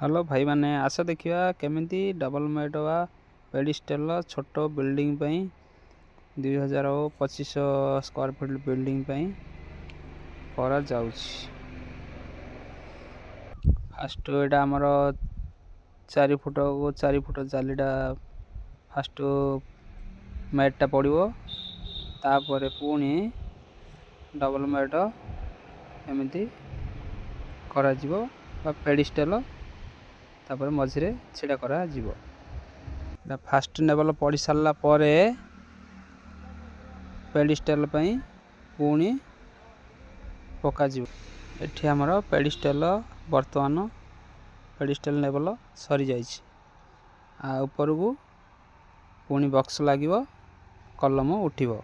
Hello भाई मैंने आशा देखिए केमिति डबल मेड वा पेडिस्टल छोट बिल्डिंग 2025 स्क्वायर फीट बिल्डिंग करा जाउछि। फास्ट एटा हमर 4 फुट को 4 फुट जालीटा फास्ट मेडटा पड़िबो। तापर पुणी डबल मेड एमती करा जिवो बा पेडिस्टल तापर मझिरे छिड़ा करा जिवो। फास्ट लेवल पड़ी सारा पर पेडिस्टल पुणी पका जिवो। एठी हमर पेडिस्टल वर्तमान पेडिस्टल लेवल सरी जाइछि। आ ऊपर को पुणी बक्स लागिवो कलम उठिवो।